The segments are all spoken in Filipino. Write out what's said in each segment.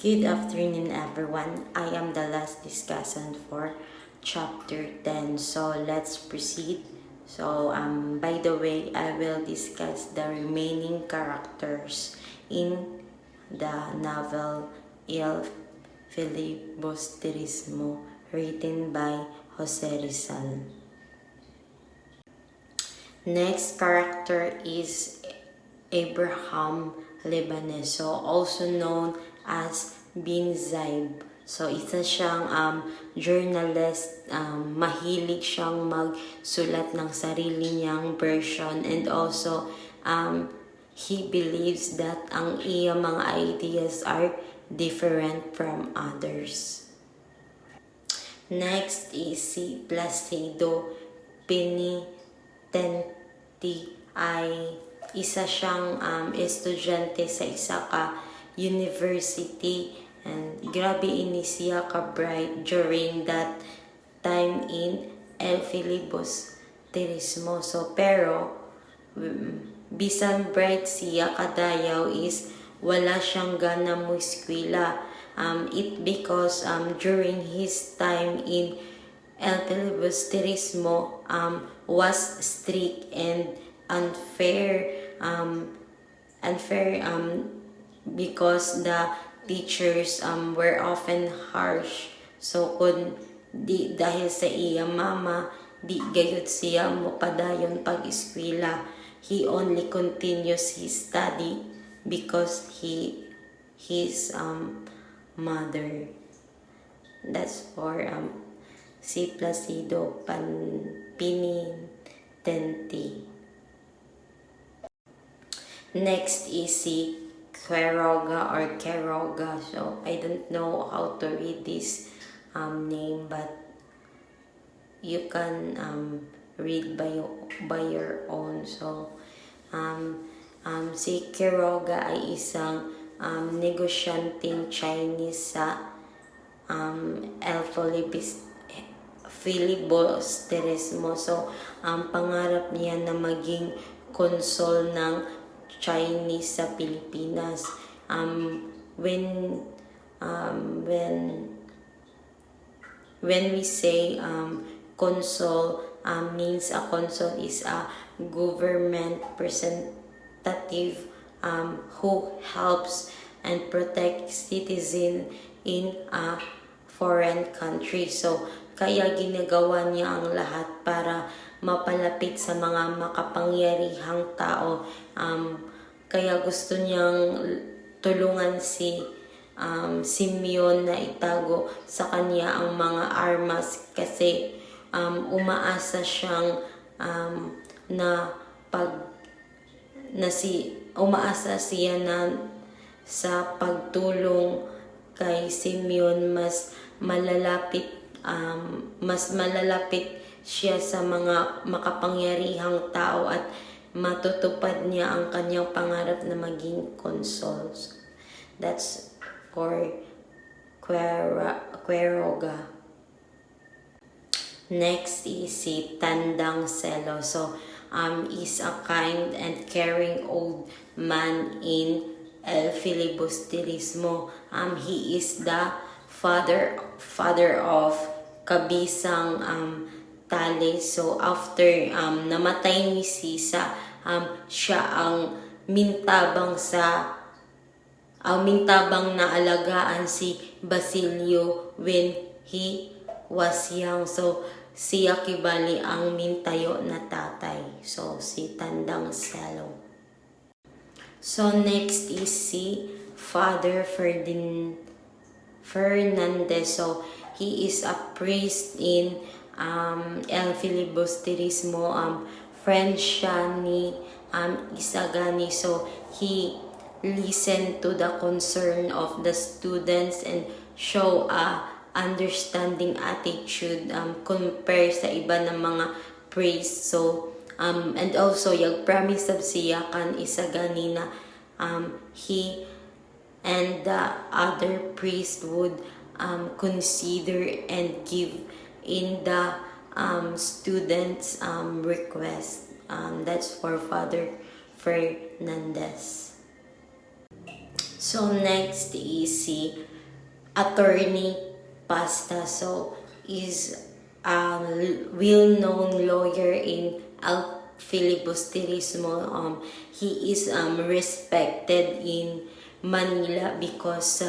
Good afternoon, everyone. I am the last discussant for chapter 10. So let's proceed. So by the way, I will discuss the remaining characters in the novel El Filibusterismo, written by Jose Rizal. Next character is Abraham Lebaneso, also known as Bin Zaib. So, isa siyang journalist, mahilig siyang magsulat ng sarili niyang version, and also he believes that ang iyang mga ideas are different from others. Next is si Placido Penitenti, ay isa siyang estudyante sa isa ka university, and grabe ini siya ka bright during that time in El Filibusterismo. So pero bisan bright siya kadayaw is wala siyang gana mo eskwela. It because during his time in El Filibusterismo was strict and unfair because the teachers were often harsh. So kung di dahil sa iya mama di gayud siya mo padayon pag-eskwela, he only continues his study because his mother. That's for si Placido Penitenti. Next is si Quiroga or Quiroga. So I don't know how to read this name, but you can read by your own. So si Quiroga ay isang negosyanteng Chinese sa El Filibusterismo. So ang pangarap niya na maging konsul ng Chinese sa Pilipinas. When we say consul, means a consul is a government representative who helps and protects citizen in a foreign country. So kaya ginagawa niya ang lahat para mapalapit sa mga makapangyarihang tao. Kaya gusto niyang tulungan si Simeon na itago sa kanya ang mga armas, kasi umaasa siyang umaasa siya na sa pagtulong kay Simeon mas malalapit siya sa mga makapangyarihang tao at matutupad niya ang kanyang pangarap na maging consuls. That's for Quiroga. Next is si Tandang Selo. So, is a kind and caring old man in El Filibusterismo. He is the father of Kabisang Tale. So after namatay ni Sisa, siya ang mintabang na alagaan si Basilio when he was young. So siya kibali ang mintayo na tatay. So si Tandang Selo. So next is si Father Fernandez. So he is a priest in El Filibusterismo. Friend siya ni Isagani. So he listened to the concern of the students and show a understanding attitude compare sa iba ng mga priest. So and also promise siya kan Isagani na he and the other priest would consider and give in the students' request. That's for Father Fernandez. So next is si Attorney Pasta. So is a well-known lawyer in El Filibusterismo. He is respected in Manila because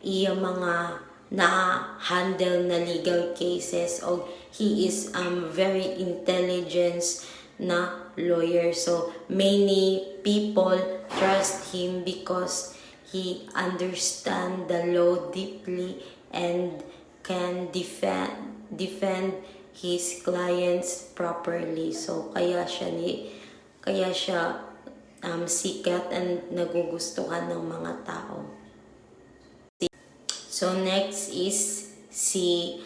iya mga na-handle na legal cases, o he is very intelligent na lawyer. So many people trust him because he understand the law deeply and can defend his clients properly. So kaya siya sikat and nagugustuhan ng mga tao. So next is si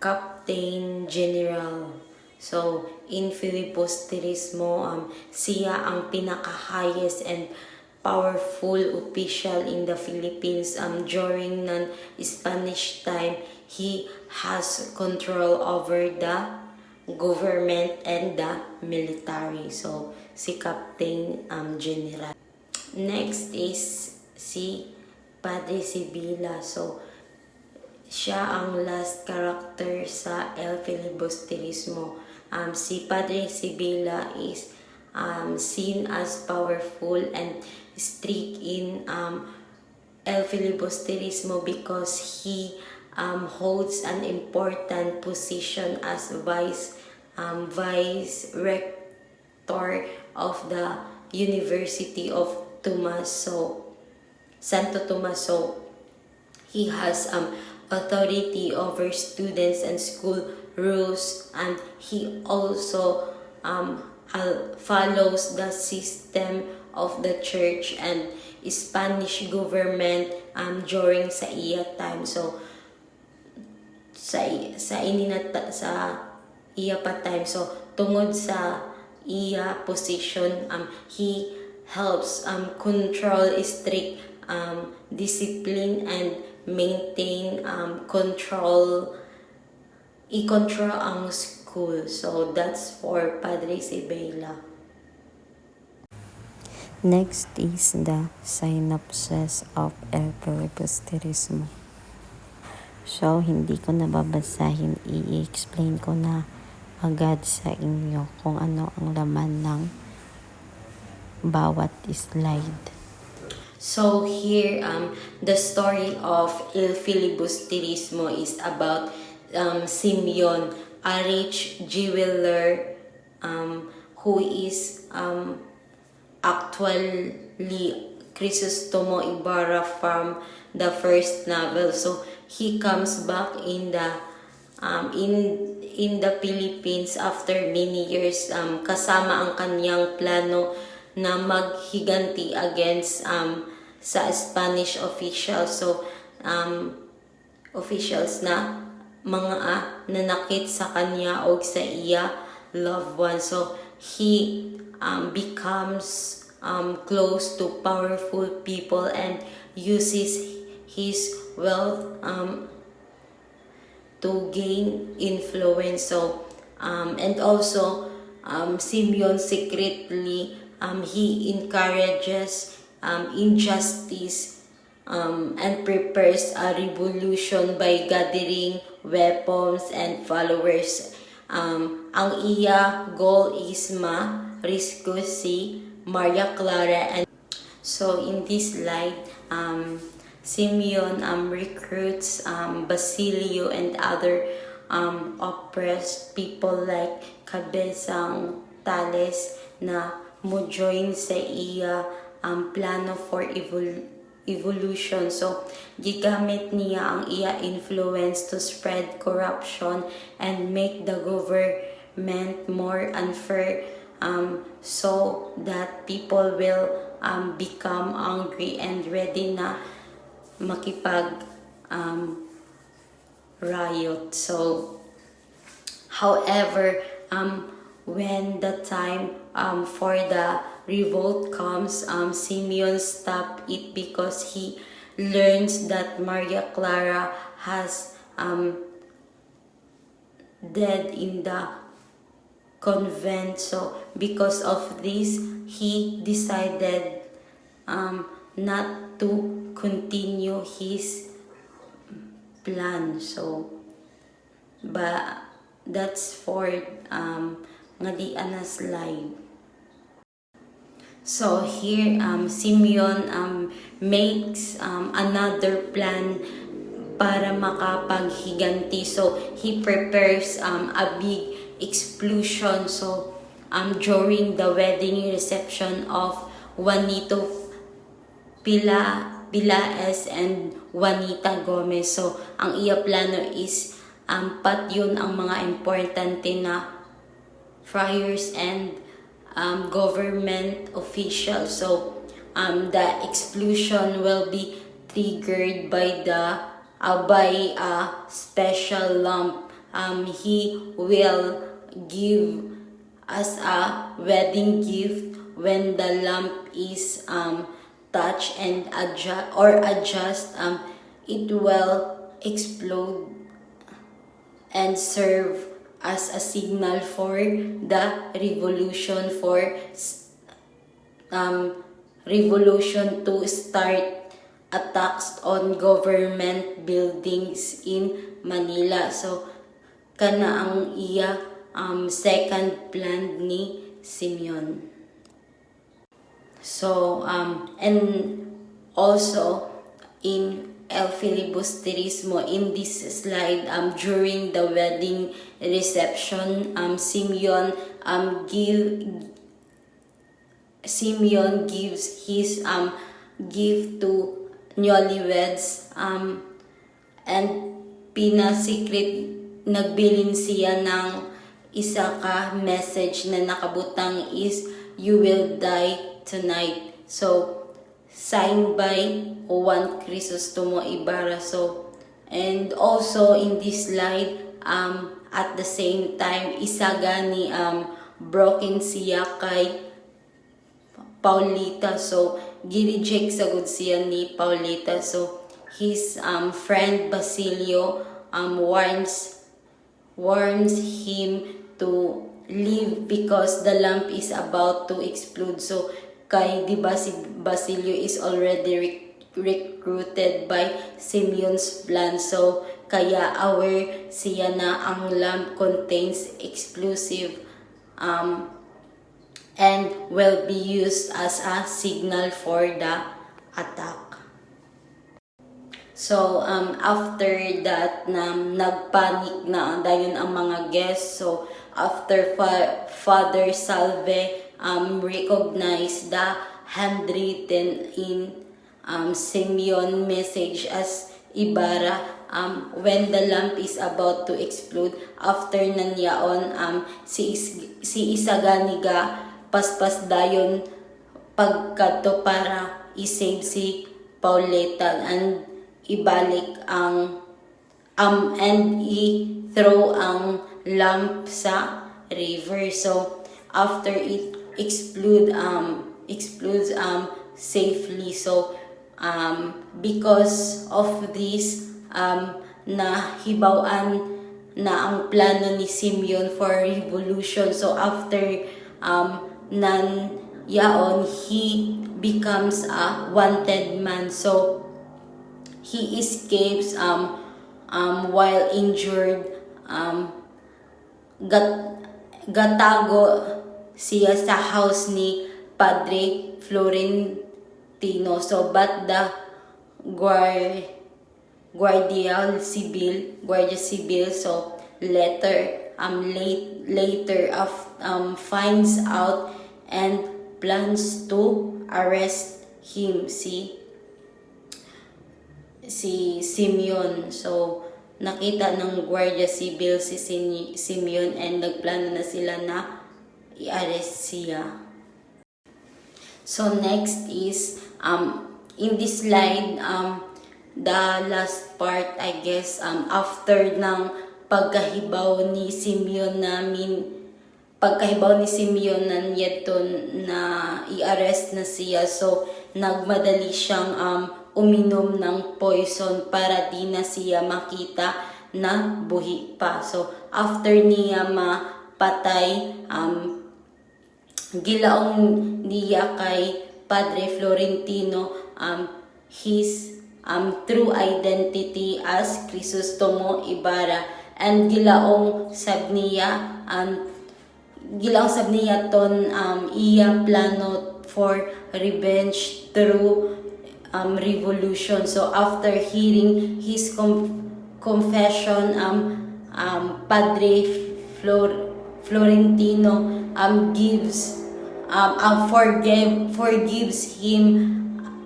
Captain General. So in Filibusterismo, siya ang pinaka-highest and powerful official in the Philippines. During non-Spanish time, he has control over the government and the military. So si Captain General. Next is si Padre Sibylla. So siya ang last character sa El Filibusterismo. Si Padre Sibylla is seen as powerful and strict in El Filibusterismo because he holds an important position as vice rector of the University of Santo Tomaso. He has authority over students and school rules, and he also follows the system of the church and Spanish government during sa iya time. So sa iya pa time, so tungod sa iya position, he helps control strict discipline and maintain i-control ang school. So that's for Padre Sibylla. Next is the synopsis of El Filibusterismo. So, hindi ko nababasahin, i-explain ko na agad sa inyo kung ano ang laman ng bawat slide. So here, the story of El Filibusterismo is about Simeon, a rich jeweler who is actually Crisostomo Ibarra from the first novel. So he comes back in the Philippines after many years, kasama ang kanyang plano na maghiganti against sa Spanish officials. So officials na mga nanakit sa kanya o sa iya loved one. So he becomes close to powerful people and uses his wealth to gain influence. So and also Simeon secretly he encourages injustice and prepares a revolution by gathering weapons and followers. Ang iya goal is ma-rescue si Maria Clara. And so in this slide, Simeon recruits Basilio and other oppressed people like Cabezang Tales na mo-join sa iya plano for evolution. So gigamit niya ang iya influence to spread corruption and make the government more unfair, so that people will become angry and ready na makipag riot. So however, when the time for the revolt comes, Simeon stopped it because he learns that Maria Clara has dead in the convent. So because of this, he decided not to continue his plan. So, that's for nga di na slide. So here Simeon makes another plan para makapaghiganti. So he prepares a big explosion. So during the wedding reception of Juanito Pilaes and Juanita Gomez. So ang iya plano is pat yun ang mga importante na friars and government officials. So the explosion will be triggered by a special lamp. He will give as a wedding gift when the lamp is touched and adjust. It will explode and serve as a signal for the revolution to start attacks on government buildings in Manila. So kana ang iya second plan ni Simeon. So and also in El Filibusterismo, in this slide, during the wedding reception, Simeon gives his gift to newlyweds and pinasecret nagbilin siya ng isa ka message na nakabutang is "You will die tonight." So signed by Juan Crisostomo Ibarra. So, and also in this slide, at the same time, isa gani broken siya kay Paulita. So, gi-reject sagud siya ni Paulita. So, his friend Basilio warns him to leave because the lamp is about to explode. So, kay di ba si Basilio is already recruited by Simeon's plan. So kaya aware siya na ang lamp contains explosive and will be used as a signal for the attack. So after that nagpanic na dayon ang mga guests. So after Father Salve recognize the handwritten in Simeon message as Ibarra when the lamp is about to explode. After nanyaon si Isaganiga paspas dayon pagkadto para isave si Pauleta and ibalik ang and i-throw ang lamp sa river. So after it explodes safely. So because of this nahibawan na ang plano ni Simeon for revolution. So after yaon, he becomes a wanted man. So he escapes while injured. Gatago siya sa house ni Padre Florentino. So but the Guardia Civil so later finds out and plans to arrest him, si Simeon. So nakita ng Guardia Civil si Simeon and nagplano na sila na i-arrest siya. So next is in this slide the last part, I guess, after ng pagkahibaw ni Simeon na niyadto na i-arrest na siya. So nagmadali siyang uminom ng poison para di na siya makita na buhi pa. So after niya mapatay, gilaong niya kay Padre Florentino his true identity as Crisostomo Ibarra, and gilaong sab niya ton iya plano for revenge through revolution. So after hearing his confession, Padre Florentino forgives him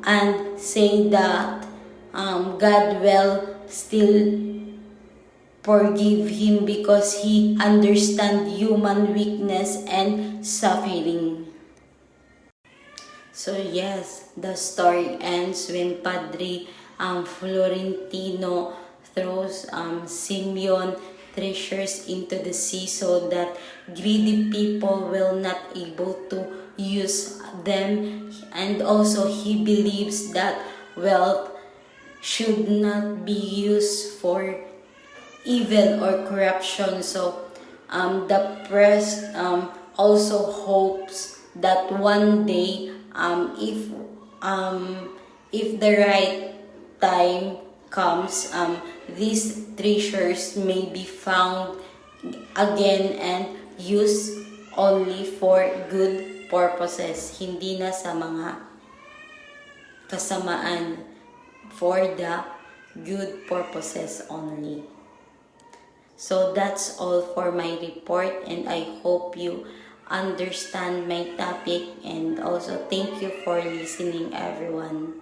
and say that God will still forgive him because he understands human weakness and suffering. So yes, the story ends when Padre Florentino throws Simeon treasures into the sea so that greedy people will not able to use them, and also he believes that wealth should not be used for evil or corruption. So the press also hopes that one day, if the right time comes, these treasures may be found again and used only for good purposes, hindi na sa mga kasamaan, for the good purposes only. So that's all for my report, and I hope you understand my topic, and also thank you for listening, everyone.